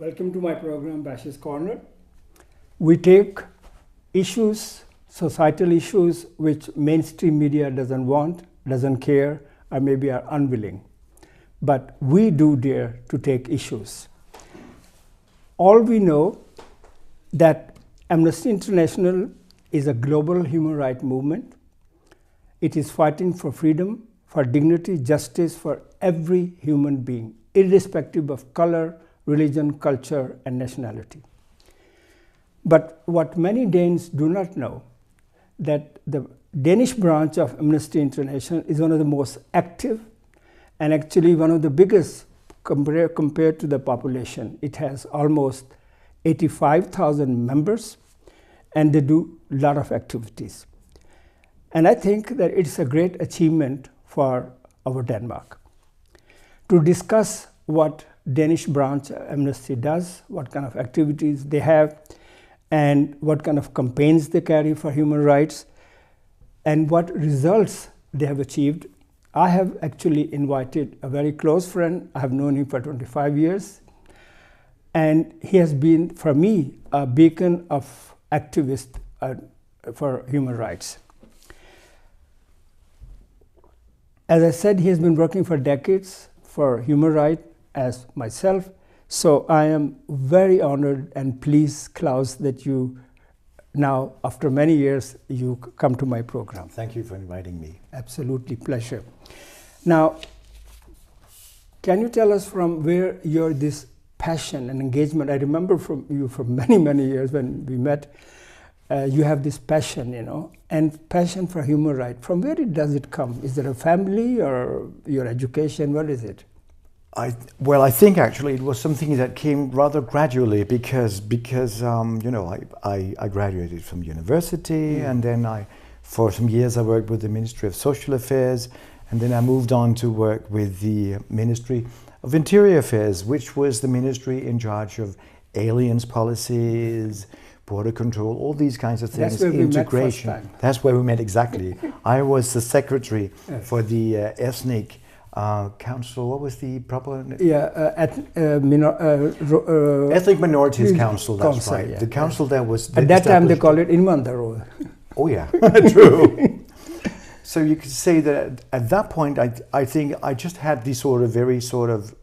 Welcome to my program, Bashys Corner. We take issues, societal issues, which mainstream media doesn't want, doesn't care, or maybe are unwilling. But we do dare to take issues. All we know that Amnesty International is a global human rights movement. It is fighting for freedom, for dignity, justice for every human being, irrespective of color, religion, culture, and nationality. But what many Danes do not know, that the Danish branch of Amnesty International is one of the most active and actually one of the biggest compared to the population. It has almost 85,000 members and they do a lot of activities. And I think that it's a great achievement for our Denmark. To discuss what Danish branch Amnesty does, what kind of activities they have, and what kind of campaigns they carry for human rights, and what results they have achieved. I have actually invited a very close friend. I have known him for 25 years. And he has been, for me, a beacon of activists for human rights. As I said, he has been working for decades for human rights as myself. So I am very honored and pleased, Claus, that you now, after many years, you come to my program. Thank you for inviting me. Absolutely, pleasure. Now, can you tell us from where this passion and engagement? I remember from you for many, many years when we met. You have this passion, and passion for human rights. From where does it come? Is it a family or your education? What is it? I think actually it was something that came rather gradually because I graduated from university and then for some years I worked with the Ministry of Social Affairs, and then I moved on to work with the Ministry of Interior Affairs, which was the ministry in charge of aliens policies, border control, all these kinds of things. That's where integration. We met first time. That's where we met exactly. I was the secretary for the ethnic council. What was the proper? Ethnic Minorities Council. That's right. Yeah. The council that was at that time they called it Invandrarrådet. Oh yeah, true. So you could say that at that point, I think I just had this very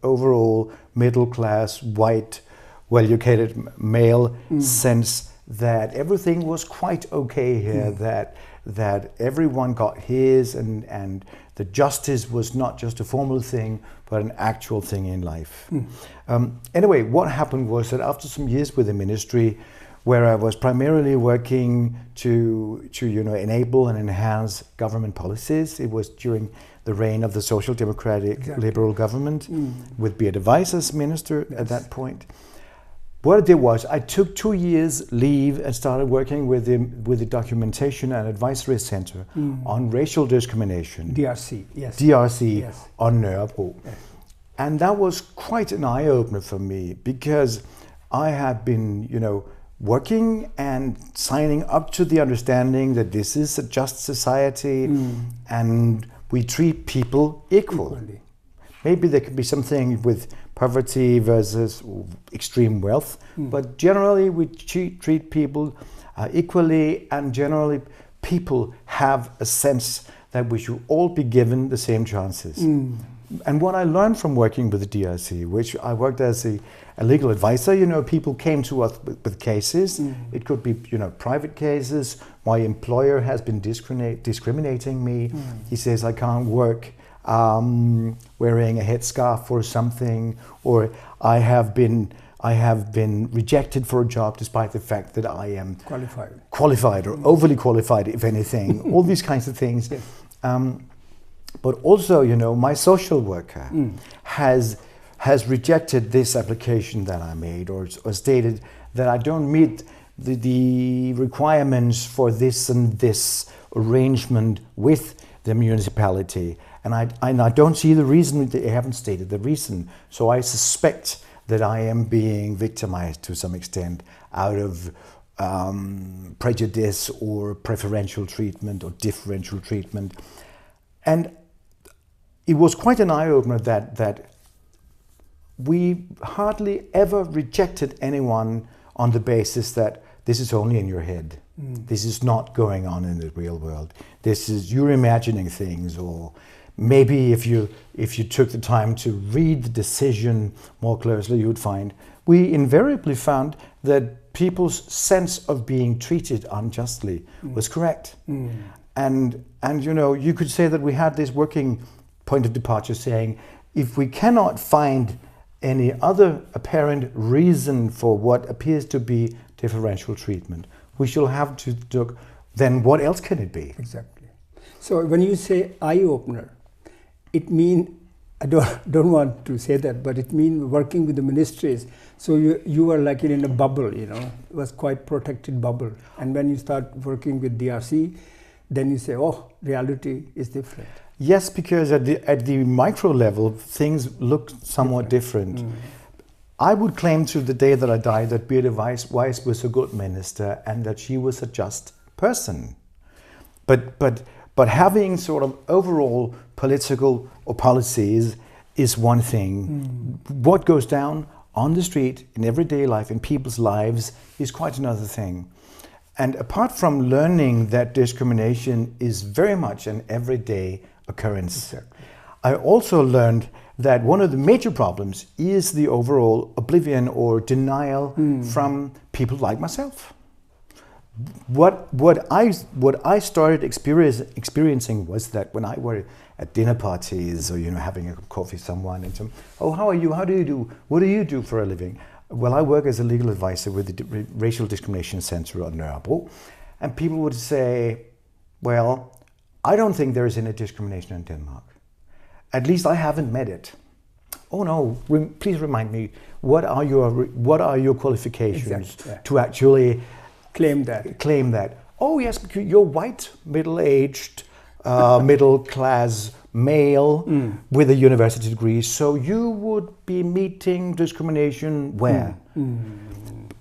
overall middle class, white, well-educated male sense that everything was quite okay here. That everyone got his, and the justice was not just a formal thing, but an actual thing in life. Anyway, what happened was that after some years with the ministry, where I was primarily working to enable and enhance government policies, it was during the reign of the Social Democratic Liberal government with Beard Weiss as minister at that point. What I did was I took 2 years leave and started working with the Documentation and Advisory Center on racial discrimination. DRC, yes. DRC, yes. On Nørrebro. Yes. And that was quite an eye-opener for me because I had been, working and signing up to the understanding that this is a just society and we treat people equally. Maybe there could be something with poverty versus extreme wealth, but generally we treat people equally, and generally people have a sense that we should all be given the same chances. And what I learned from working with the DRC, which I worked as a legal advisor, people came to us with cases. It could be, private cases. My employer has been discriminating me. He says I can't work wearing a headscarf or something, or I have been rejected for a job despite the fact that I am qualified or overly qualified, if anything. All these kinds of things. Yes. But also, my social worker has rejected this application that I made, or stated that I don't meet the requirements for this and this arrangement with the municipality. And I don't see the reason. They haven't stated the reason. So I suspect that I am being victimized to some extent out of prejudice or preferential treatment or differential treatment. And it was quite an eye-opener that we hardly ever rejected anyone on the basis that this is only in your head. This is not going on in the real world. This is you're imagining things, or maybe if you took the time to read the decision more closely, you would find we invariably found that people's sense of being treated unjustly was correct. And you know, you could say that we had this working point of departure saying, if we cannot find any other apparent reason for what appears to be differential treatment, we shall have to look, then what else can it be? Exactly. So when you say eye-opener, it means, I don't want to say that, but it means working with the ministries. So you were like in a bubble, you know, it was quite protected bubble. And when you start working with DRC, then you say, oh, reality is different. Yes, because at the micro level, things look somewhat different. I would claim to the day that I died that Birte Weiss was a good minister and that she was a just person. But having sort of overall political or policies is one thing. What goes down on the street, in everyday life, in people's lives, is quite another thing. And apart from learning that discrimination is very much an everyday occurrence, I also learned that one of the major problems is the overall oblivion or denial from people like myself. What I started experiencing was that when I were at dinner parties or, you know, having a coffee with someone and some, oh, how are you? How do you do? What do you do for a living? Well, I work as a legal advisor with the Racial Discrimination Center on Nørrebro, and people would say, well, I don't think there is any discrimination in Denmark. At least I haven't met it. Oh no! Please remind me. What are your qualifications to actually claim that? Oh yes, because you're white, middle-aged, middle-class male with a university degree, so you would be meeting discrimination where?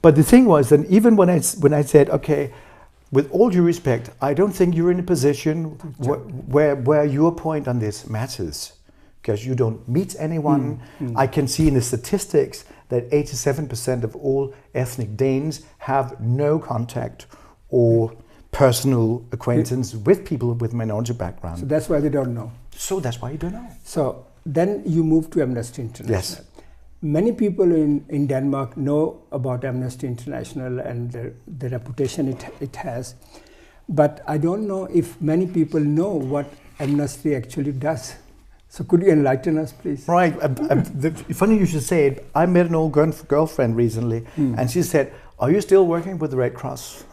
But the thing was that even when I said, okay, with all due respect, I don't think you're in a position where your point on this matters, because you don't meet anyone. I can see in the statistics that 87% of all ethnic Danes have no contact or personal acquaintance with people with minority background. So that's why they don't know. So that's why you don't know. So then you move to Amnesty International. Yes. Many people in Denmark know about Amnesty International and the reputation it has. But I don't know if many people know what Amnesty actually does. So could you enlighten us, please? Right. Funny you should say it. I met an old girlfriend recently, and she said, "Are you still working with the Red Cross?"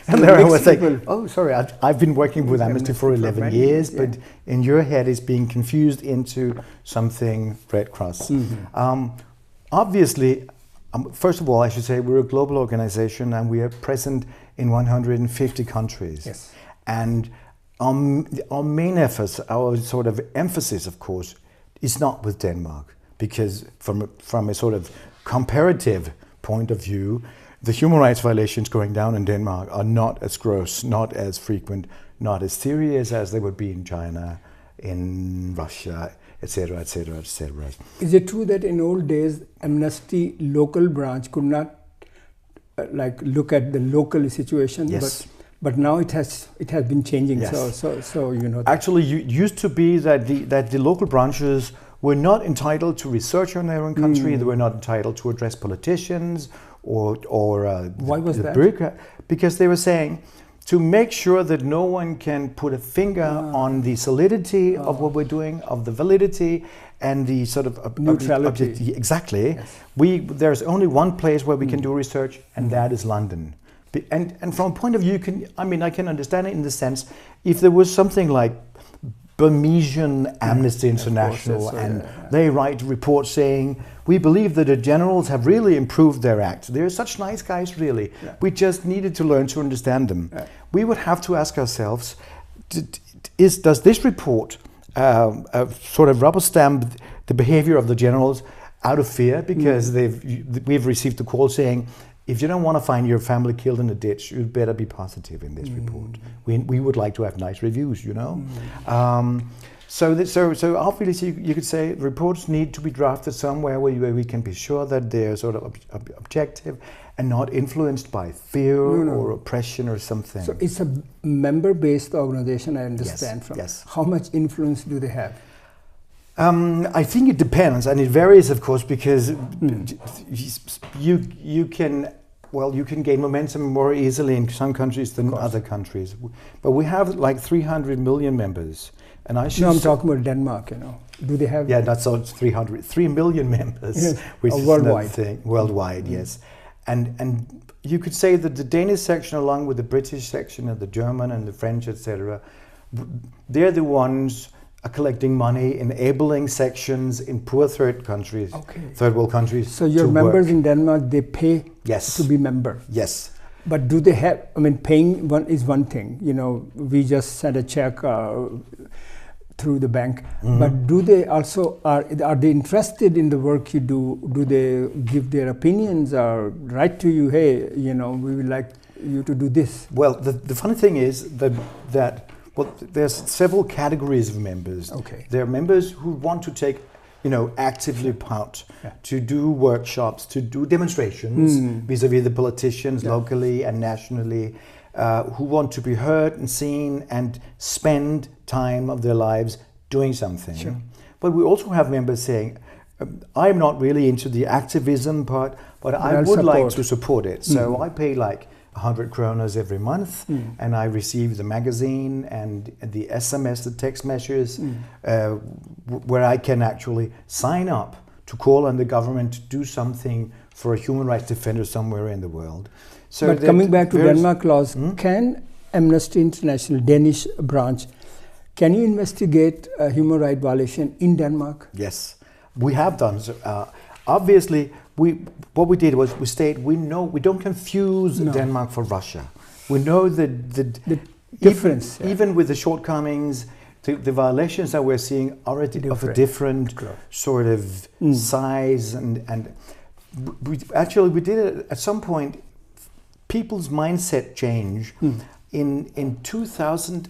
And there I was like, "Oh, sorry, I've been working with Amnesty for 11 years, but in your head it's being confused into something Red Cross." Obviously, first of all, I should say we're a global organization and we are present in 150 countries. Yes. And our main efforts, our sort of emphasis, of course, is not with Denmark, because from a sort of comparative point of view, the human rights violations going down in Denmark are not as gross, not as frequent, not as serious as they would be in China, in Russia, etc., etc., etc. Is it true that in old days, Amnesty local branch could not look at the local situation? Yes. But now it has been changing. Yes. So you know. Actually, it used to be that the local branches were not entitled to research on their own country. They were not entitled to address politicians or why was that? Bureaucrat, because they were saying, to make sure that no one can put a finger on the solidity of what we're doing, of the validity and the sort of neutrality. Exactly. Yes. There's only one place where we can do research, and that is London. And from a point of view, I can understand it in the sense, if there was something like Burmesian Amnesty International, they write reports saying, we believe that the generals have really improved their act. They're such nice guys, really. Yeah. We just needed to learn to understand them. Yeah. We would have to ask ourselves, does this report sort of rubber stamp the behavior of the generals out of fear? Because we've received a call saying, if you don't want to find your family killed in a ditch, you'd better be positive in this report. We would like to have nice reviews, you know. So obviously you could say reports need to be drafted somewhere where we can be sure that they're sort of objective and not influenced by fear or oppression or something. So it's a member-based organization, I understand from. Yes. How much influence do they have? I think it depends, and it varies, of course, because you can gain momentum more easily in some countries than other countries. But we have like 300 million members. And I'm talking about Denmark, Do they have... Yeah, that's all 3 million members, yes. which is worldwide. another thing. Worldwide, yes. And you could say that the Danish section, along with the British section and the German and the French, etc., they're the ones collecting money, enabling sections in poor third world countries. So your members in Denmark, they pay to be member? Yes. But do they have, paying is one thing, we just send a check through the bank, but do they also, are they interested in the work you do? Do they give their opinions or write to you, hey, we would like you to do this? Well, the funny thing is that there's several categories of members. Okay. There are members who want to take actively part, to do workshops, to do demonstrations vis-a-vis the politicians locally and nationally, who want to be heard and seen and spend time of their lives doing something. Sure. But we also have members saying, I'm not really into the activism part, but I would like to support it. So I pay like 100 kroners every month, and I receive the magazine and the SMS, the text messages, where I can actually sign up to call on the government to do something for a human rights defender somewhere in the world. So but coming back to Denmark, Claus, can Amnesty International Danish branch, can you investigate a human rights violation in Denmark? Yes, we have done. So, obviously, what we did was we don't confuse Denmark for Russia. We know the difference, even with the shortcomings, the violations that we're seeing are of a different sort of size, and we did it at some point. People's mindset change in 2000.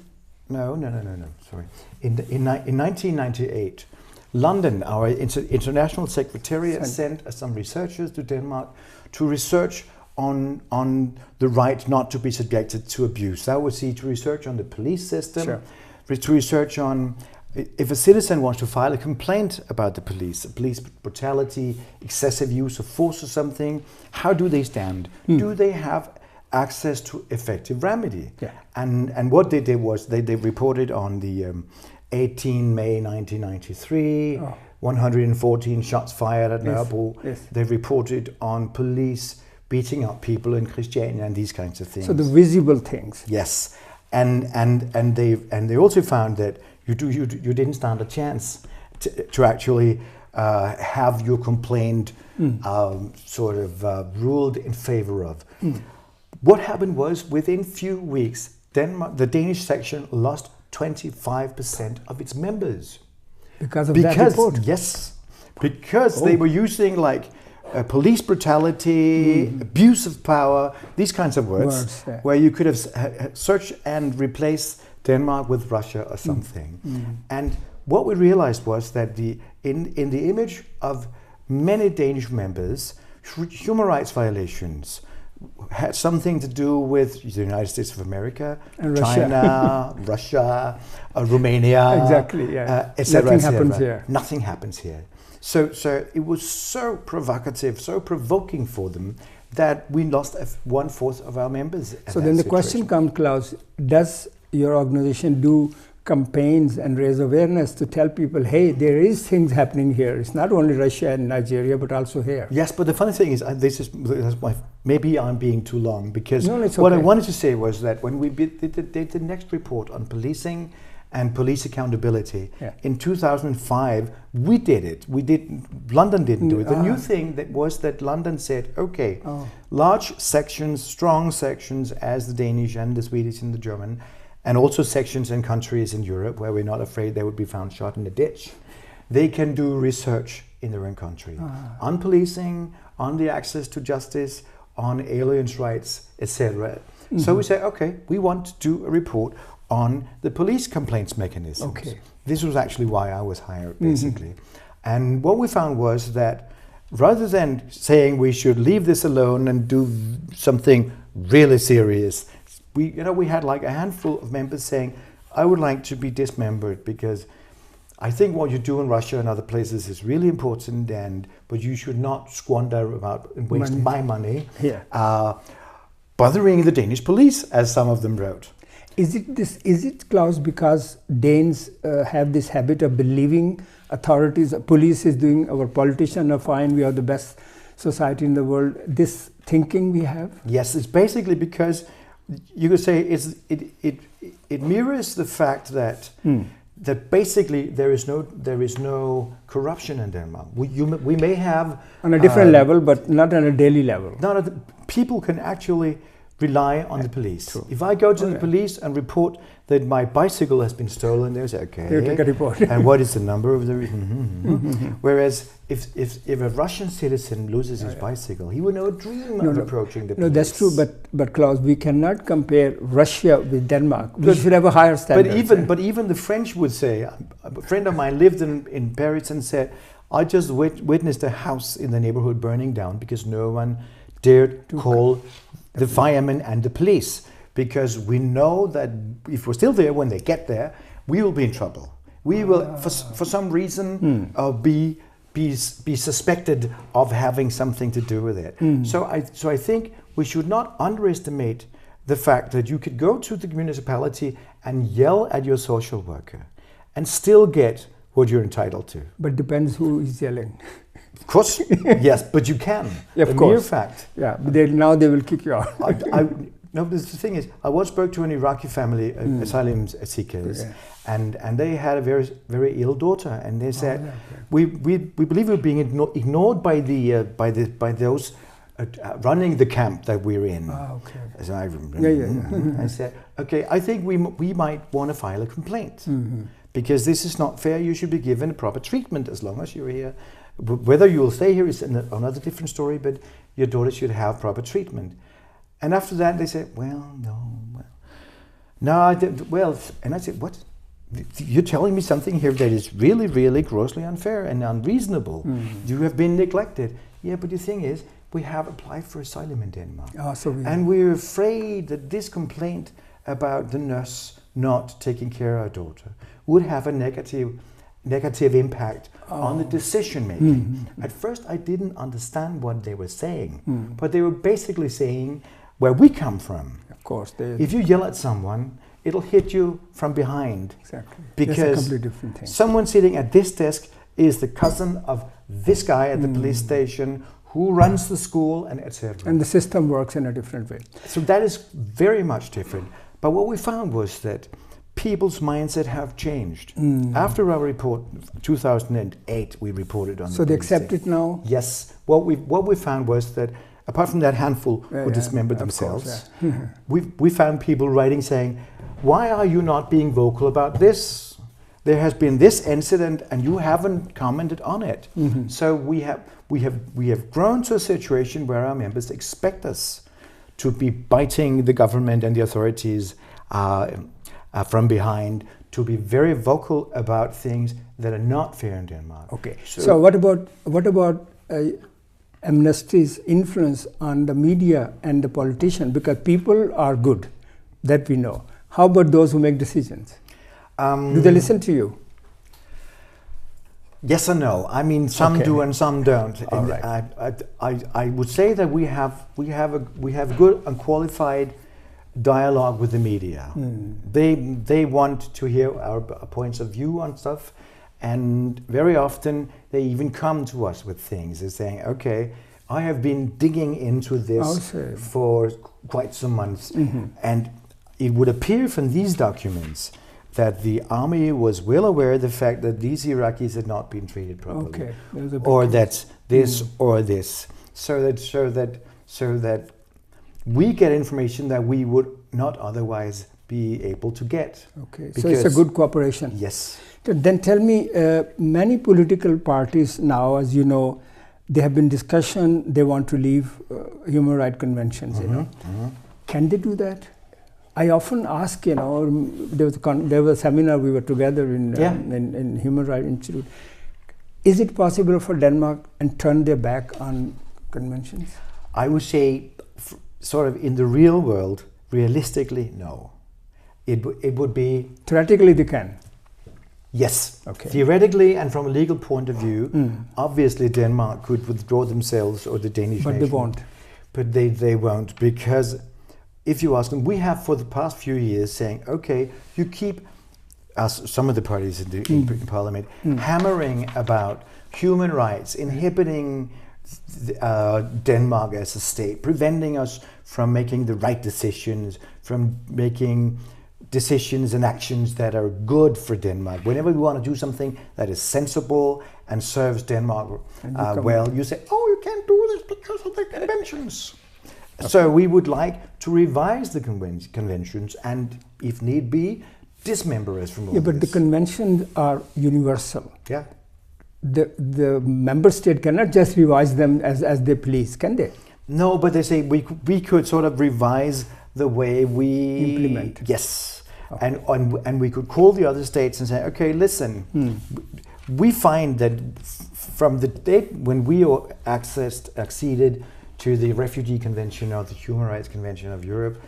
In 1998. London, our international secretariat, sent some researchers to Denmark to research on the right not to be subjected to abuse. That would see to research on the police system, to research on if a citizen wants to file a complaint about the police brutality, excessive use of force or something, how do they stand? Do they have access to effective remedy? And what they did was they reported on the 18 May 1993, 114 shots fired at Nørrebro. Yes. They reported on police beating up people in Christiania and these kinds of things. So the visible things. Yes, and they also found that you didn't stand a chance to actually have your complaint ruled in favor of. What happened was within few weeks, the Danish section lost 25% of its members. Because of that report? Yes, because they were using police brutality, abuse of power, these kinds of words where you could have searched and replaced Denmark with Russia or something. And what we realized was that in the image of many Danish members, human rights violations had something to do with the United States of America, and China, Russia, Romania, exactly, etc. Nothing happens here. Nothing happens here. So it was so provocative, so provoking for them that we lost 1/4 of our members. So then the question comes, Claus, does your organization do campaigns and raise awareness to tell people, hey, there is things happening here. It's not only Russia and Nigeria, but also here. Yes, but the funny thing is, maybe I'm being too long, because it's what okay. I wanted to say was that when we did the next report on policing and police accountability in 2005, we did it. London didn't do it. The new thing that London said, okay, large sections, strong sections, as the Danish and the Swedish and the German, and also sections in countries in Europe where we're not afraid they would be found shot in a ditch, they can do research in their own country on policing, on the access to justice, on aliens' rights, etc. So we say, okay, we want to do a report on the police complaints mechanisms. Okay. This was actually why I was hired, basically. And what we found was that rather than saying we should leave this alone and do something really serious, we had like a handful of members saying, I would like to be dismembered because I think what you do in Russia and other places is really important, but you should not squander about and waste my money bothering the Danish police, as some of them wrote. Is it, Claus, because Danes have this habit of believing authorities, police is doing, our politicians are fine, we are the best society in the world, this thinking we have? Yes, it's basically because you could say it mirrors the fact that that basically there is no corruption in Denmark. We may have on a different level, but not on a daily level. People can actually rely on the police. True. If I go to the police and report that my bicycle has been stolen, they say, okay, they'll take a report. And what is the number of the... Whereas if a Russian citizen loses his bicycle, he would no dream of approaching the police. No, that's true, but Claus, we cannot compare Russia with Denmark. We should have a higher standard. But even the French would say, a friend of mine lived in Paris and said, I just witnessed a house in the neighborhood burning down because no one dared call the firemen and the police, because we know that if we're still there when they get there, we will be in trouble. We will, for some reason, be suspected of having something to do with it. So I think we should not underestimate the fact that you could go to the municipality and yell at your social worker and still get what you're entitled to. But depends who is yelling. Of course, yes, but you can. Of course. Mere fact. Yeah, but now they will kick you out. No, but the thing is, I once spoke to an Iraqi family, asylum seekers, and they had a very, very ill daughter, and they said, we believe we're being ignored by those running the camp that we're in. So I said, okay, I think we might want to file a complaint because this is not fair. You should be given proper treatment as long as you're here. Whether you will stay here is another different story, but your daughter should have proper treatment. And after that, they said, and I said, what? You're telling me something here that is really, really grossly unfair and unreasonable. You have been neglected. Yeah, but the thing is, we have applied for asylum in Denmark. And we're afraid that this complaint about the nurse not taking care of our daughter would have a negative impact on the decision making. At first I didn't understand what they were saying, but they were basically saying where we come from. Of course. If you yell at someone, it'll hit you from behind. Exactly. Because that's a completely different thing. Someone sitting at this desk is the cousin of this guy at the police station who runs the school and etc. And the system works in a different way. So that is very much different. But what we found was that people's mindset have changed. After our report, 2008, we reported on. So they accept it now? Yes. What we found was that apart from that handful who dismembered themselves, we found people writing saying, "Why are you not being vocal about this? There has been this incident and you haven't commented on it." So we have grown to a situation where our members expect us to be biting the government and the authorities from behind, to be very vocal about things that are not fair in Denmark. Okay. So what about Amnesty's influence on the media and the politician? Because people are good, that we know. How about those who make decisions? Do they listen to you? Yes and no. I mean, some do and some don't. All and right. I would say that we have good and qualified dialogue with the media. They want to hear our points of view on stuff, and very often they even come to us with things. They're saying, "Okay, I have been digging into this for quite some months, and it would appear from these documents that the army was well aware of the fact that these Iraqis had not been treated properly, or that this or this, so that we get information that we would not otherwise be able to get." Okay, so it's a good cooperation. Yes. Then tell me, many political parties now, as you know, they have been discussion, they want to leave human rights conventions, you know. Can they do that? I often ask, there was a seminar, we were together in Human Rights Institute. Is it possible for Denmark and turn their back on conventions? I would say, sort of in the real world, realistically, no. It would be... Theoretically, they can. Yes. Okay. Theoretically, and from a legal point of view, obviously Denmark could withdraw themselves, or the Danish nation. But they won't. But they won't, because if you ask them, we have for the past few years saying, okay, you keep us, some of the parties in Parliament, hammering about human rights, inhibiting Denmark as a state, preventing us from making the right decisions, from making decisions and actions that are good for Denmark. Whenever we want to do something that is sensible and serves Denmark well, you say, oh, you can't do this because of the conventions. Okay. So we would like to revise the conventions and, if need be, dismember us from all this. But the conventions are universal. Yeah. The member state cannot just revise them as they please, can they? No, but they say we could sort of revise the way we implement. Yes. Okay. And we could call the other states and say, okay, listen, we find that from the date when we acceded to the Refugee Convention or the Human Rights Convention of Europe,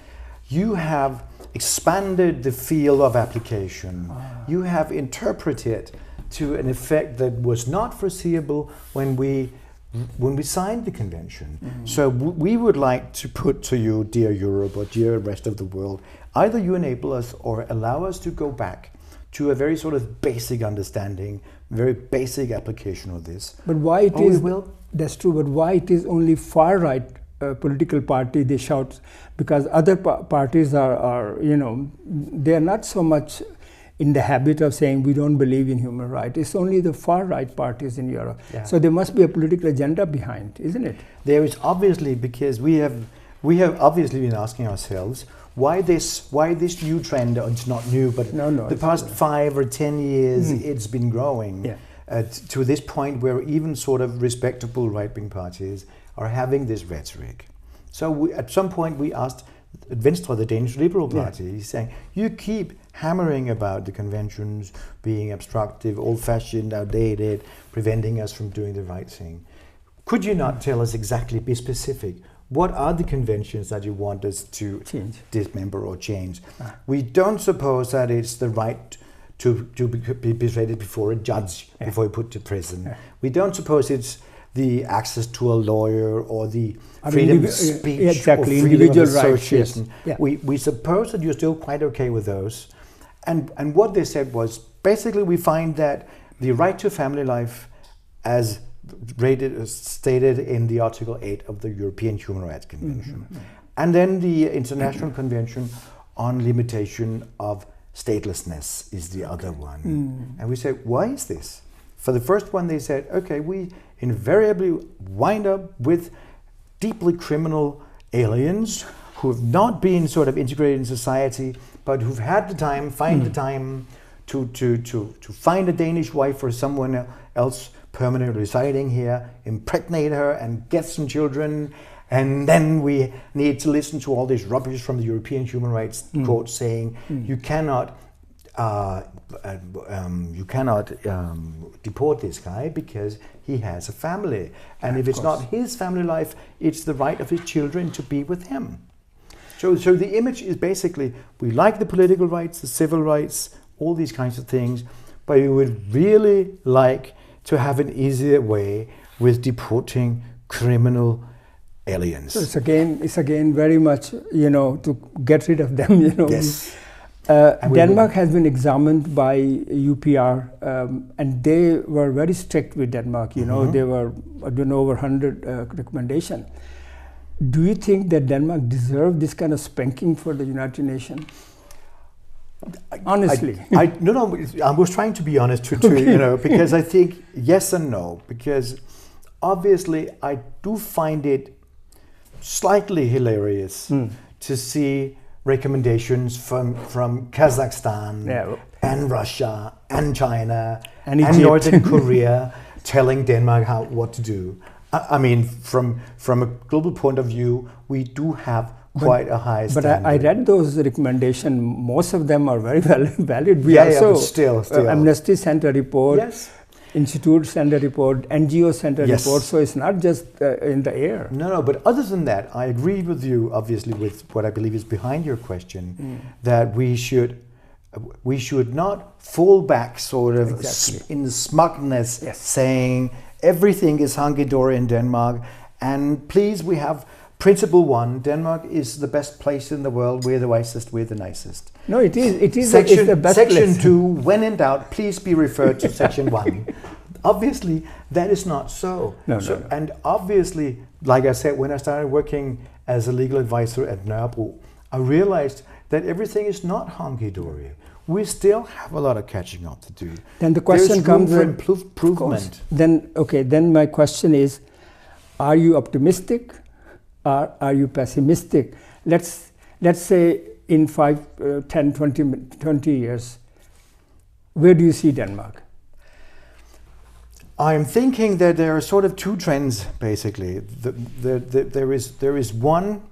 you have expanded the field of application. You have interpreted to an effect that was not foreseeable when we signed the convention. So we would like to put to you, dear Europe or dear rest of the world, either you enable us or allow us to go back to a very sort of basic understanding, very basic application of this. But why it is? That's true. But why it is only far right political party they shout? Because other parties are they are not so much in the habit of saying we don't believe in human rights. It's only the far right parties in Europe. Yeah. So there must be a political agenda behind, isn't it? There is, obviously, because we have obviously been asking ourselves why this new trend. It's not new, but the past 5 or 10 years it's been growing to this point where even sort of respectable right-wing parties are having this rhetoric. So at some point we asked Venstre, the Danish Liberal Party, saying, you keep hammering about the conventions being obstructive, old-fashioned, outdated, preventing us from doing the right thing. Could you not tell us exactly, be specific, what are the conventions that you want us to dismember or change? We don't suppose that it's the right to be persuaded before a judge, before you put to prison. We don't suppose it's the access to a lawyer or the freedom of speech or freedom individual of association. Rights, we suppose that you're still quite okay with those. And what they said was, basically we find that the right to family life, as stated in the Article 8 of the European Human Rights Convention, and then the International Convention on Limitation of Statelessness is the other one. And we say, why is this? For the first one, they said, okay, we invariably wind up with deeply criminal aliens who have not been sort of integrated in society, but who've had the time, find the time to find a Danish wife or someone else permanently residing here, impregnate her and get some children, and then we need to listen to all this rubbish from the European Human Rights Court saying you cannot deport this guy because he has a family, and if it's not his family life, it's the right of his children to be with him. So the image is basically, we like the political rights, the civil rights, all these kinds of things, but we would really like to have an easier way with deporting criminal aliens. So it's again very much, to get rid of them, Yes. Denmark has been examined by UPR, and they were very strict with Denmark. They were over 100 recommendations. Do you think that Denmark deserved this kind of spanking for the United Nations? Honestly, no. I was trying to be honest too, because I think yes and no. Because obviously, I do find it slightly hilarious to see recommendations from Kazakhstan and Russia and China and Northern Korea telling Denmark what to do. I mean, from a global point of view, we do have quite a high standard. But I read those recommendations. Most of them are very valid. We but still. Amnesty sent a report. Yes. Institute sent a report. NGO sent a report. So it's not just in the air. No. But other than that, I agree with you, obviously, with what I believe is behind your question, that we should not fall back sort of in smugness, saying everything is hunky-dory in Denmark. And please, we have principle one, Denmark is the best place in the world. We're the wisest, we're the nicest. No, it is it's the best Section place. 2, when in doubt, please be referred to Section 1. Obviously, that is not so. No. And obviously, like I said, when I started working as a legal advisor at Nørrebro, I realized that everything is not hunky-dory. We still have a lot of catching up to do. Then the question comes for improvement. Then my question is, are you optimistic or are you pessimistic? Let's say in 5, 10, 20 years, where do you see Denmark? I'm thinking that there are sort of two trends, basically. There is one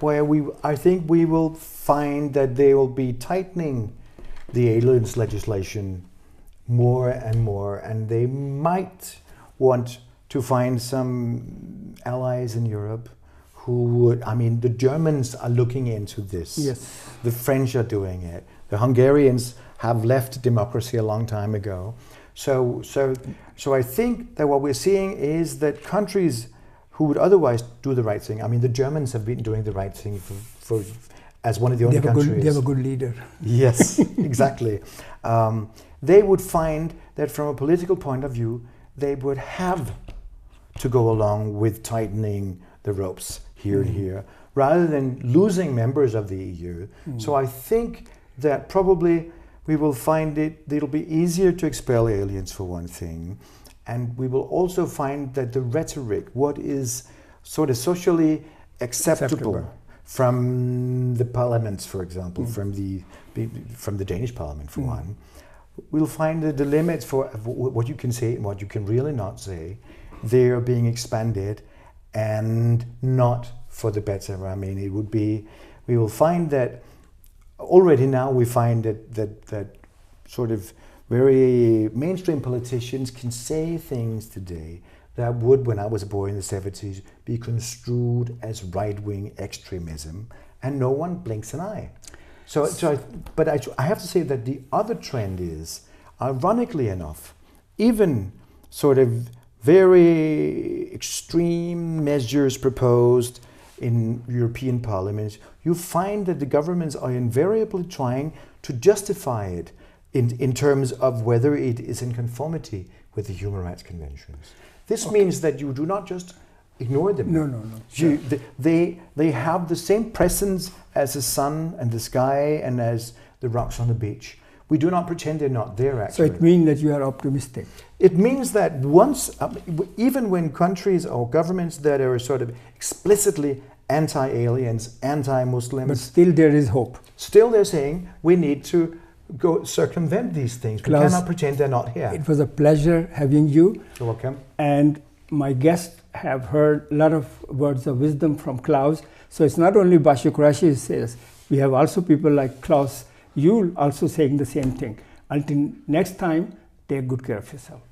where I think we will find that they will be tightening the aliens legislation more and more, and they might want to find some allies in Europe who would, I mean, the Germans are looking into this. Yes. The French are doing it. The Hungarians have left democracy a long time ago. So I think that what we're seeing is that countries who would otherwise do the right thing, I mean, the Germans have been doing the right thing for as one of the only countries. They have a good leader. Yes, exactly. They would find that from a political point of view, they would have to go along with tightening the ropes here and here, rather than losing members of the EU. So I think that probably we will find it'll be easier to expel aliens for one thing. And we will also find that the rhetoric, what is sort of socially acceptable from the parliaments, for example, from the Danish parliament, for one, we'll find that the limits for what you can say and what you can really not say, they are being expanded, and not for the better. I mean, we will find that already now we find that sort of very mainstream politicians can say things today that would, when I was a boy in the 70s, be construed as right-wing extremism, and no one blinks an eye. But I have to say that the other trend is, ironically enough, even sort of very extreme measures proposed in European parliaments, you find that the governments are invariably trying to justify it in terms of whether it is in conformity with the human rights conventions. This means that you do not just ignore them. No. They have the same presence as the sun and the sky and as the rocks on the beach. We do not pretend they're not there, actually. So it means that you are optimistic. It means that even when countries or governments that are sort of explicitly anti-aliens, anti-Muslims... But still there is hope. Still they're saying we need to go circumvent these things. Claus, we cannot pretend they're not here. It was a pleasure having you. You're welcome. And my guests have heard a lot of words of wisdom from Claus. So it's not only Bashys who says, we have also people like Claus Juul also saying the same thing. Until next time, take good care of yourself.